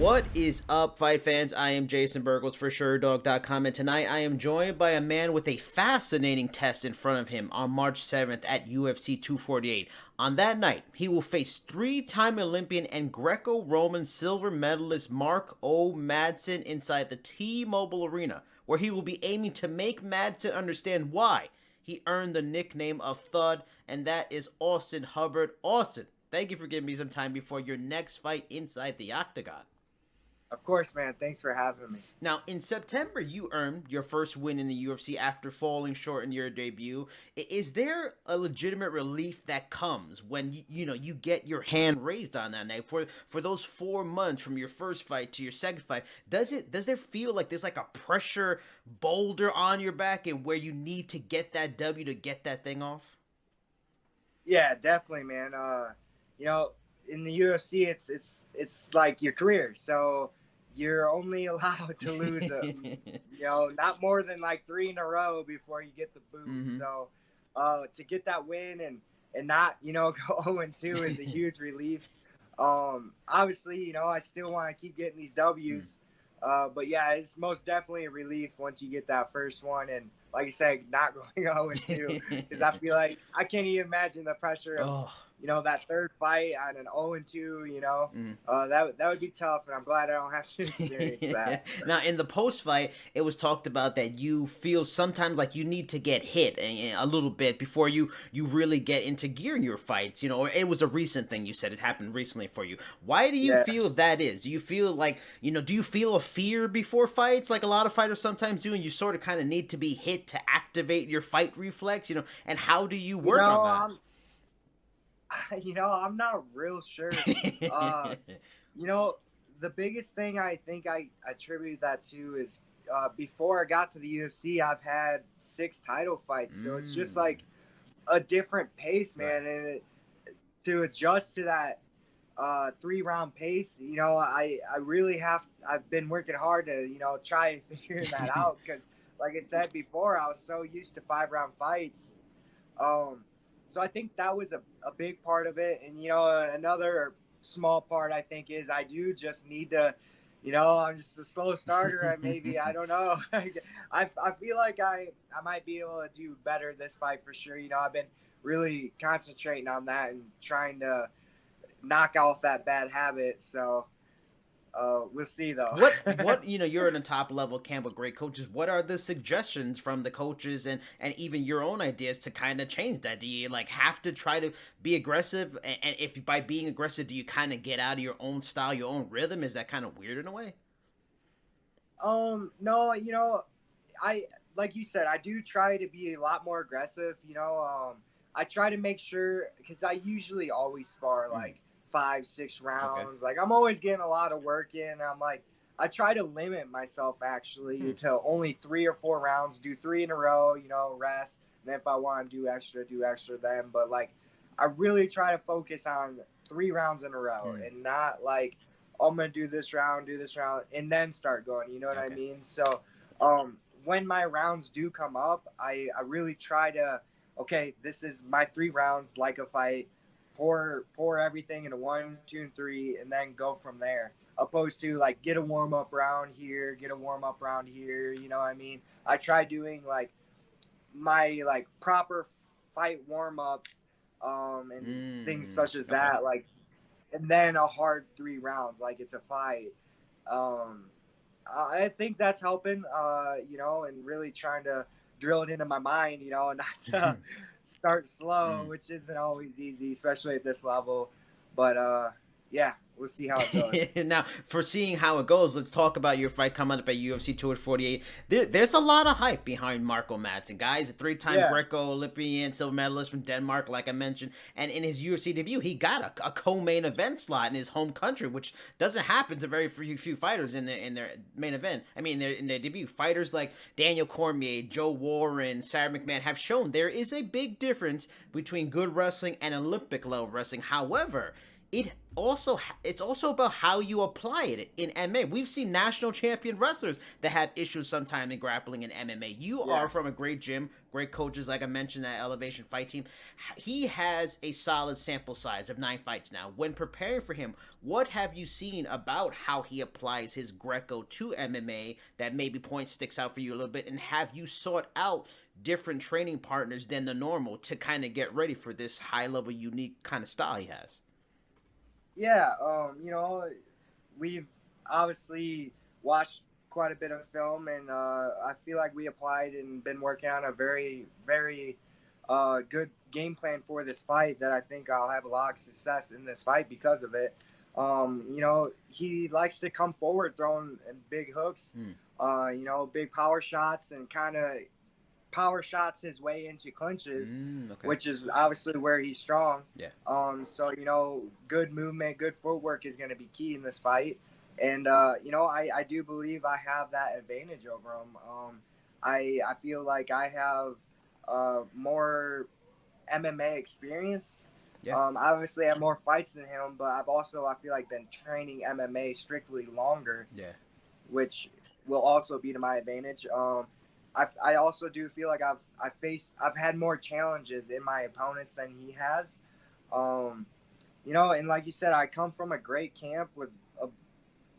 What is up, fight fans? I am Jason Burgos for Sherdog.com, and tonight I am joined by a man with a fascinating test in front of him on March 7th at UFC 248. On that night, he will face three-time Olympian and Greco-Roman silver medalist Mark O. Madsen inside the T-Mobile Arena, where he will be aiming to make Madsen understand why he earned the nickname of Thud, and that is Austin Hubbard. Austin, thank you for giving me some time before your next fight inside the octagon. Of course, man. Thanks for having me. Now, in September, you earned your first win in the UFC after falling short in your debut. Is there a legitimate relief that comes when you get your hand raised on that night for those 4 months from your first fight to your second fight? Does there feel like there's like a pressure boulder on your back and where you need to get that W to get that thing off? Yeah, definitely, man. In the UFC, it's like your career, so you're only allowed to lose not more than like 3 in a row before you get the boot. Mm-hmm. So to get that win and not go 0-2 is a huge relief. Obviously, I still want to keep getting these W's, but yeah, it's most definitely a relief once you get that first one. And like I said, not going 0-2 because I feel like I can't even imagine the pressure of that third fight on an 0-2. That would be tough, and I'm glad I don't have to experience that. Now, in the post fight, it was talked about that you feel sometimes like you need to get hit a little bit before you really get into gear in your fights. Or it was a recent thing. You said it happened recently for you. Why do you feel that is? Do you feel like do you feel a fear before fights like a lot of fighters sometimes do, and you sort of kind of need to be hit to activate your fight reflex? And how do you work on that? I'm not real sure. The biggest thing I think I attribute that to is before I got to the UFC, I've had 6 title fights. So it's just like a different pace, man. Right. And to adjust to that 3-round pace, I really I've been working hard to, try and figure that out because, like I said before, I was so used to 5-round fights. So I think that was a big part of it. And, another small part I think is I do just need to, I'm just a slow starter. Maybe, I don't know. I feel like I might be able to do better this fight for sure. I've been really concentrating on that and trying to knock off that bad habit. So we'll see though. What you're in a top level camp with great coaches. What are the suggestions from the coaches and even your own ideas to kind of change that? Do you have to try to be aggressive? And if by being aggressive, do you kind of get out of your own style, your own rhythm? Is that kind of weird in a way? No, I like you said, I do try to be a lot more aggressive. I try to make sure because I usually always spar 5-6 rounds. Okay. Like I'm always getting a lot of work in. I try to limit myself actually to only 3 or 4 rounds, do 3 in a row, rest. And then if I want to do extra then. But I really try to focus on 3 rounds in a row and not I'm going to do this round and then start going, you know what I mean? So when my rounds do come up, I really try to, this is my 3 rounds like a fight. Pour everything into 1, 2, and 3, and then go from there. Opposed to get a warm up round here, You know what I mean? I try doing my proper fight warm ups, and things such as that. And then a hard 3 rounds, it's a fight. I think that's helping, and really trying to drill it into my mind, and not to start slow, which isn't always easy, especially at this level. But yeah, we'll see how it goes. Now, for seeing how it goes, let's talk about your fight coming up at UFC 248. There's a lot of hype behind Marco Madsen, guys. A 3-time Greco-Olympian, silver medalist from Denmark, like I mentioned. And in his UFC debut, he got a co-main event slot in his home country, which doesn't happen to very few fighters in their main event. I mean, in their debut. Fighters like Daniel Cormier, Joe Warren, Sarah McMahon have shown there is a big difference between good wrestling and Olympic level wrestling. However, it's also about how you apply it in MMA. We've seen national champion wrestlers that have issues sometime in grappling in MMA. You Yeah. are from a great gym, great coaches, like I mentioned, that Elevation Fight Team. He has a solid sample size of 9 fights now. When preparing for him, what have you seen about how he applies his Greco to MMA that maybe point sticks out for you a little bit? And have you sought out different training partners than the normal to kind of get ready for this high level, unique kind of style he has? Yeah, we've obviously watched quite a bit of film, and I feel like we applied and been working on a very, very good game plan for this fight that I think I'll have a lot of success in this fight because of it. He likes to come forward throwing big hooks, big power shots, and kind of power shots his way into clinches, Okay. which is obviously where he's strong. Yeah. So good movement, good footwork is going to be key in this fight, and I do believe I have that advantage over him. I feel like I have more MMA experience. Yeah. Obviously, I have more fights than him, but I've also I feel like been training MMA strictly longer, Yeah. which will also be to my advantage. I also do feel like I've had more challenges in my opponents than he has. And like you said, I come from a great camp with a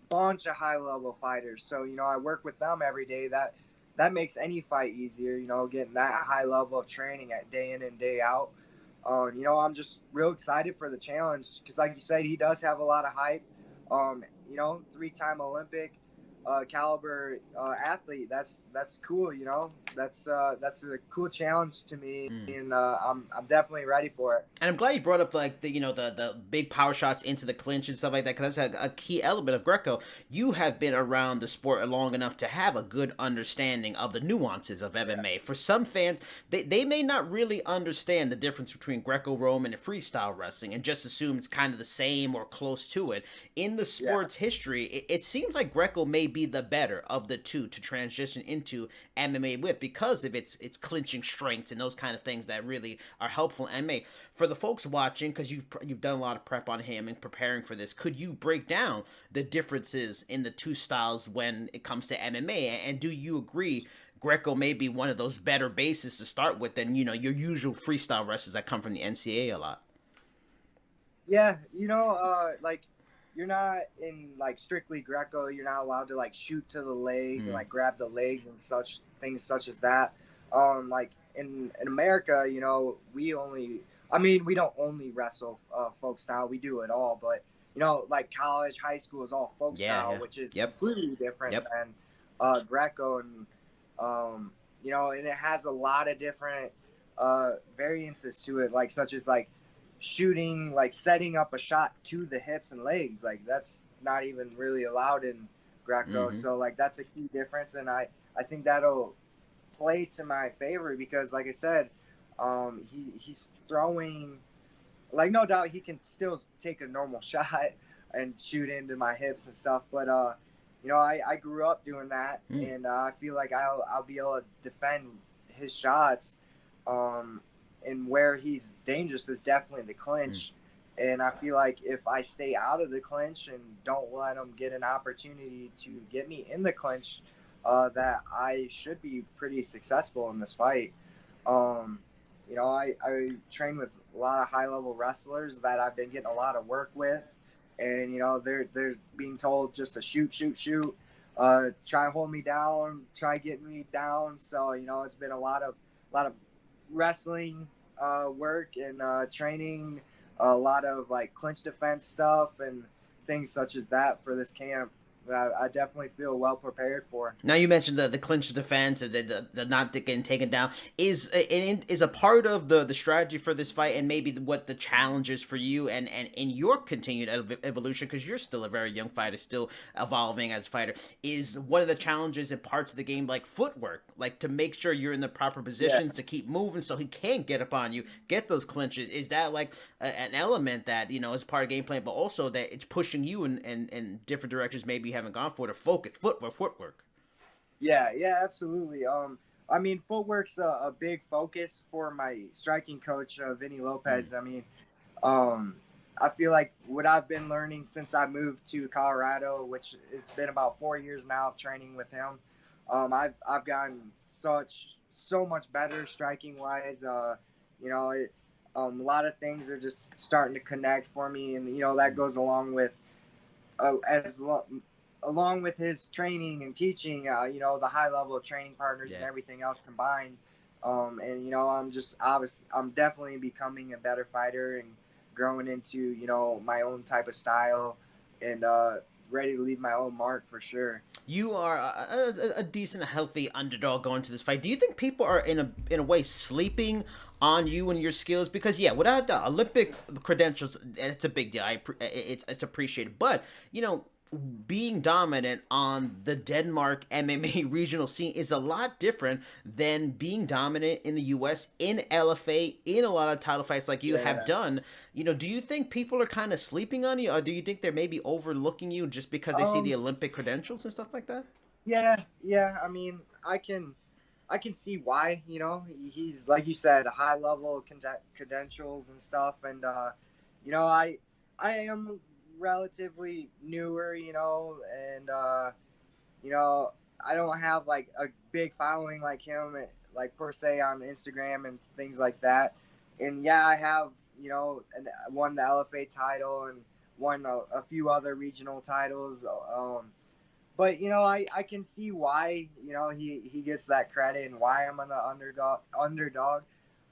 bunch of high level fighters. So I work with them every day. That makes any fight easier. Getting that high level of training at day in and day out. I'm just real excited for the challenge because, like you said, he does have a lot of hype. 3-time Olympic caliber athlete. That's cool. That's a cool challenge to me, and I'm definitely ready for it. And I'm glad you brought up like the big power shots into the clinch and stuff like that, because that's a key element of Greco. You have been around the sport long enough to have a good understanding of the nuances of MMA. For some fans, they may not really understand the difference between Greco-Roman and freestyle wrestling and just assume it's kind of the same or close to it. In the sport's history, it seems like Greco may be the better of the two to transition into MMA with, because of its clinching strengths and those kind of things that really are helpful in MMA. For the folks watching, because you've done a lot of prep on him and preparing for this, could you break down the differences in the two styles when it comes to MMA? And do you agree Greco may be one of those better bases to start with than your usual freestyle wrestlers that come from the NCAA a lot? Yeah, like you're not in like strictly Greco. You're not allowed to like shoot to the legs and like grab the legs and such things such as that. Like in America, we don't only wrestle folk style. We do it all, but like college, high school is all folk style, which is completely different than Greco, and it has a lot of different variances to it, like such as like shooting, like setting up a shot to the hips and legs. Like that's not even really allowed in Greco. So like that's a key difference, and I think that'll play to my favor because, like I said, he's throwing, like, no doubt he can still take a normal shot and shoot into my hips and stuff. But I grew up doing that, and I feel like I'll be able to defend his shots. And where he's dangerous is definitely the clinch. And I feel like if I stay out of the clinch and don't let him get an opportunity to get me in the clinch, that I should be pretty successful in this fight. I train with a lot of high level wrestlers that I've been getting a lot of work with, and they're being told just to shoot, try hold me down, try getting me down. So it's been a lot of wrestling work and training, a lot of like clinch defense stuff and things such as that for this camp. I definitely feel well prepared for. Now you mentioned the clinch defense, the not getting taken down is a part of the strategy for this fight, and maybe what the challenge is for you and in your continued evolution, because you're still a very young fighter, still evolving as a fighter. Is one of the challenges in parts of the game like footwork, like to make sure you're in the proper positions to keep moving so he can't get up on you, get those clinches? Is that like an element that is part of game plan, but also that it's pushing you in different directions maybe you haven't gone for, to focus footwork? Yeah, absolutely. Footwork's a big focus for my striking coach, Vinny Lopez. I feel like what I've been learning since I moved to Colorado, which it's been about 4 years now of training with him. I've gotten so much better striking wise. You know, a lot of things are just starting to connect for me, and you know that goes along with along with his training and teaching. You know, the high level training partners and everything else combined. And you know, I'm definitely becoming a better fighter and growing into, you know, my own type of style, and ready to leave my own mark for sure. You are a decent, healthy underdog going to this fight. Do you think people are in a way sleeping on you and your skills? Because yeah, without Olympic credentials, it's a big deal. It's appreciated, but you know, being dominant on the Denmark MMA regional scene is a lot different than being dominant in the US in LFA in a lot of title fights like you have done. You know, do you think people are kind of sleeping on you, or do you think they're maybe overlooking you just because they see the Olympic credentials and stuff like that? Yeah. I mean, I can see why. You know, he's like you said, high level credentials and stuff, and you know, I am relatively newer, you know, and you know, I don't have like a big following like him, like per se on Instagram and things like that. And yeah, I have, you know, won the LFA title and won a few other regional titles. But you know, I can see why, you know, he gets that credit and why I'm an underdog.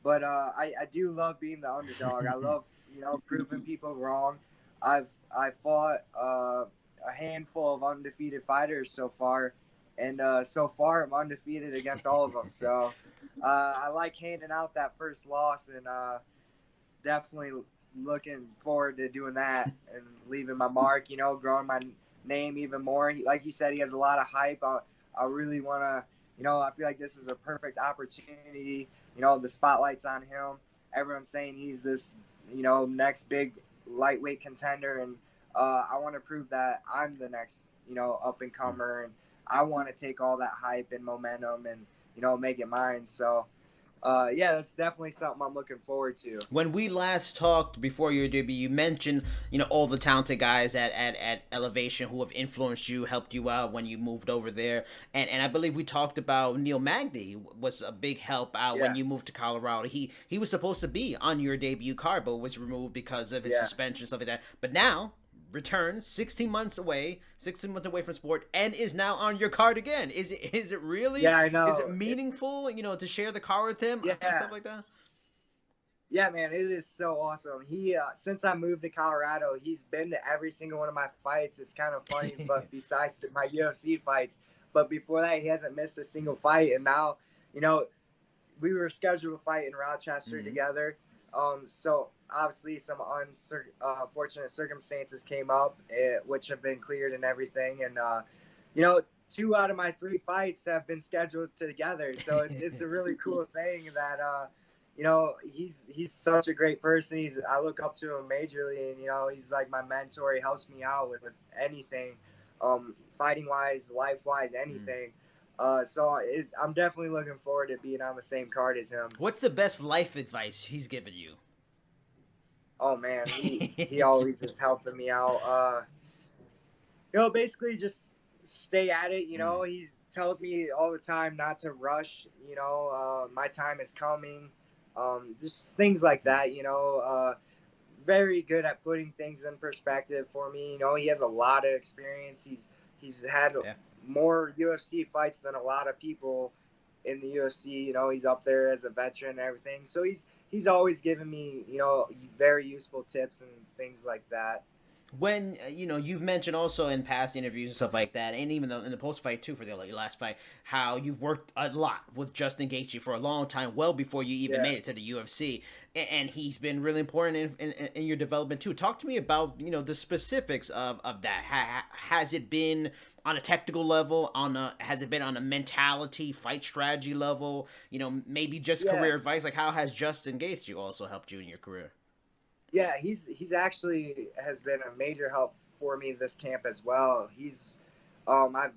But I do love being the underdog. I love, you know, proving people wrong. I fought a handful of undefeated fighters so far, and so far I'm undefeated against all of them. So I like handing out that first loss, and definitely looking forward to doing that and leaving my mark. You know, growing my name even more. Like you said, he has a lot of hype. I really want to. You know, I feel like this is a perfect opportunity. You know, the spotlight's on him. Everyone's saying he's this, you know, next big lightweight contender, and I want to prove that I'm the next, you know, up and comer, and I want to take all that hype and momentum and, you know, make it mine. So yeah, that's definitely something I'm looking forward to. When we last talked before your debut, you mentioned, you know, all the talented guys at Elevation who have influenced you, helped you out when you moved over there, and I believe we talked about Neil Magny was a big help out when Yeah. you moved to Colorado. He was supposed to be on your debut card, but was removed because of his Yeah. suspension, stuff like that. But now returns 16 months away from sport, and is now on your card again. Is it really, Yeah, I is it know. meaningful, you know, to share the car with him and Yeah. stuff like that? Yeah, man, it is so awesome. He since I moved to Colorado, he's been to every single one of my fights. It's kind of funny, but besides my UFC fights, but before that, he hasn't missed a single fight. And now, you know, we were scheduled to fight in Rochester Mhm. together. So obviously some unfortunate circumstances came up, which have been cleared and everything. And you know, 2 out of my 3 fights have been scheduled together. So it's a really cool thing that you know, he's such a great person. I look up to him majorly, and you know, he's like my mentor. He helps me out with anything, fighting wise, life wise, Mm. anything. I'm definitely looking forward to being on the same card as him. What's the best life advice he's given you? Oh man, he always is helping me out. You know, basically just stay at it. You Mm. know, he tells me all the time not to rush. You know, my time is coming. Just things like Mm. that. You know, very good at putting things in perspective for me. You know, he has a lot of experience. He's had Yeah. more UFC fights than a lot of people in the UFC. You know, he's up there as a veteran and everything. So he's always given me, you know, very useful tips and things like that. When you know, you've mentioned also in past interviews and stuff like that, and even in the post fight too for the your last fight, how you've worked a lot with Justin Gaethje for a long time, well before you even Yeah. made it to the UFC, and he's been really important in your development too. Talk to me about, you know, the specifics of that. Has it been on a technical level, has it been on a mentality, fight strategy level, you know, maybe just Yeah. career advice? Like, how has Justin Gaethje also helped you in your career? Yeah, he's actually has been a major help for me this camp as well. I've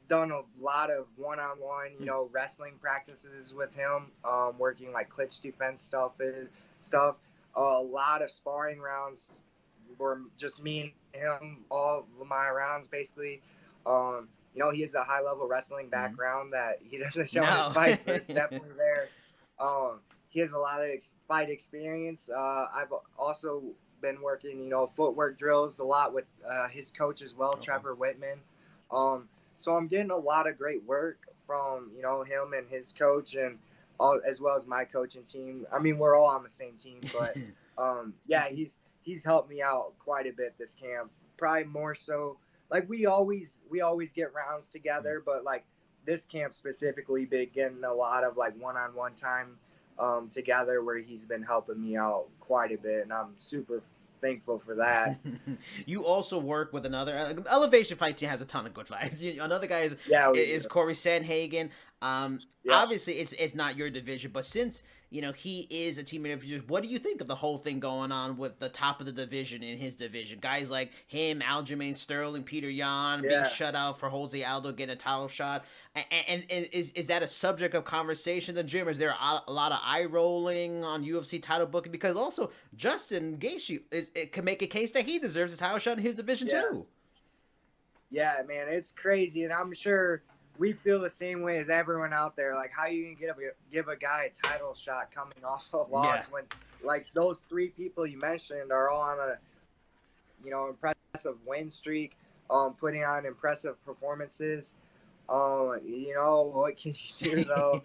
done a lot of one-on-one, you Hmm. know, wrestling practices with him, working like clinch defense stuff. A lot of sparring rounds were just me and him, all of my rounds basically. He has a high level wrestling background that he doesn't show in his No. fights, but it's definitely there. He has a lot of fight experience. I've also been working, footwork drills a lot with his coach as well, Trevor Whitman. So I'm getting a lot of great work from, him and his coach, and as well as my coaching team. I mean, we're all on the same team, but yeah, he's helped me out quite a bit this camp. Probably more so. Like we always get rounds together, but like this camp specifically, been getting a lot of like one-on-one time together, where he's been helping me out quite a bit, and I'm super thankful for that. You also work with another Elevation Fight Team has a ton of good fights. Another guy is Corey Sanhagen. Obviously it's not your division, but since he is a teammate of yours, what do you think of the whole thing going on with the top of the division in his division? Guys like him, Aljamain Sterling, Peter Yan being shut out for Jose Aldo getting a title shot, and is that a subject of conversation in the gym? Is there a lot of eye rolling on UFC title booking? Because also Justin Gaethje it can make a case that he deserves a title shot in his division too. Yeah, man, it's crazy, and I'm sure we feel the same way as everyone out there. Like, how you can give a guy a title shot coming off a loss when, like, those three people you mentioned are all on a, impressive win streak, putting on impressive performances. What can you do though?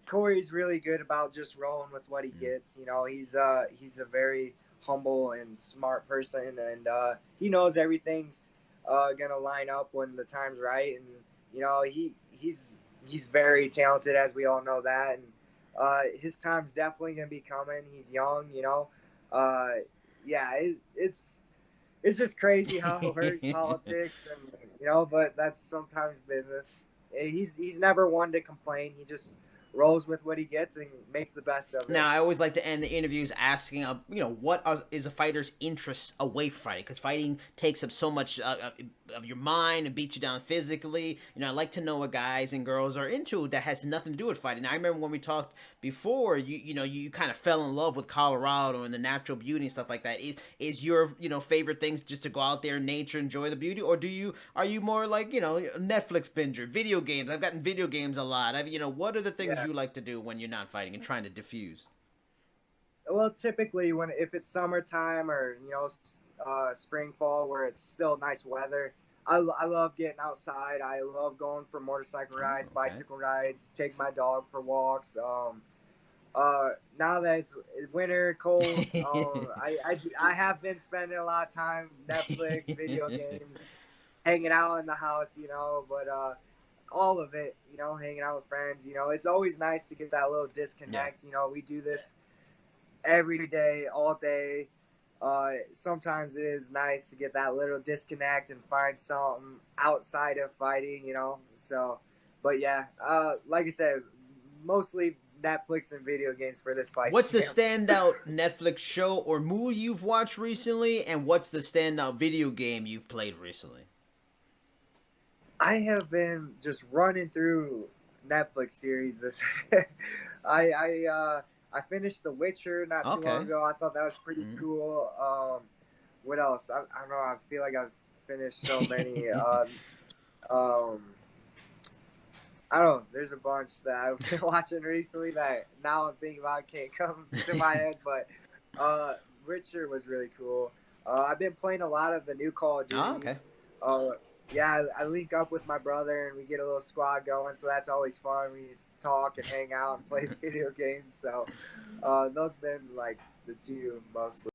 Corey's really good about just rolling with what he gets. He's a very humble and smart person, and he knows everything's gonna line up when the time's right, and he's very talented, as we all know that, and his time's definitely gonna be coming. He's young, it's just crazy how it works, politics, and but that's sometimes business. He's never one to complain. He just rolls with what he gets and makes the best of it. Now, I always like to end the interviews asking, what is a fighter's interest away from fighting? Because fighting takes up so much of your mind and beats you down physically. I like to know what guys and girls are into that has nothing to do with fighting. Now, I remember when we talked before, you kind of fell in love with Colorado and the natural beauty and stuff like that. Is your favorite things just to go out there in nature, enjoy the beauty, or are you more like Netflix binger, video games? I've gotten video games a lot. What are the things you like to do when you're not fighting and trying to diffuse? Well, typically if it's summertime or spring, fall, where it's still nice weather, I love getting outside. I love going for motorcycle rides, bicycle rides, take my dog for walks. Now that it's winter, cold, I have been spending a lot of time Netflix, video games, hanging out in the house, but all of it, hanging out with friends, it's always nice to get that little disconnect. We do this every day, all day. Sometimes it is nice to get that little disconnect and find something outside of fighting, so, but yeah, like I said, mostly Netflix and video games for this fight. What's the standout Netflix show or movie you've watched recently, and what's the standout video game you've played recently? I have been just running through Netflix series. I finished The Witcher not too long ago. I thought that was pretty cool. What else? I don't know. I feel like I've finished so many. I don't know. There's a bunch that I've been watching recently that now I'm thinking about can't come to my head. But Witcher was really cool. I've been playing a lot of the new Call of Duty. Yeah, I link up with my brother and we get a little squad going, so that's always fun. We just talk and hang out and play video games. So those have been like the two mostly.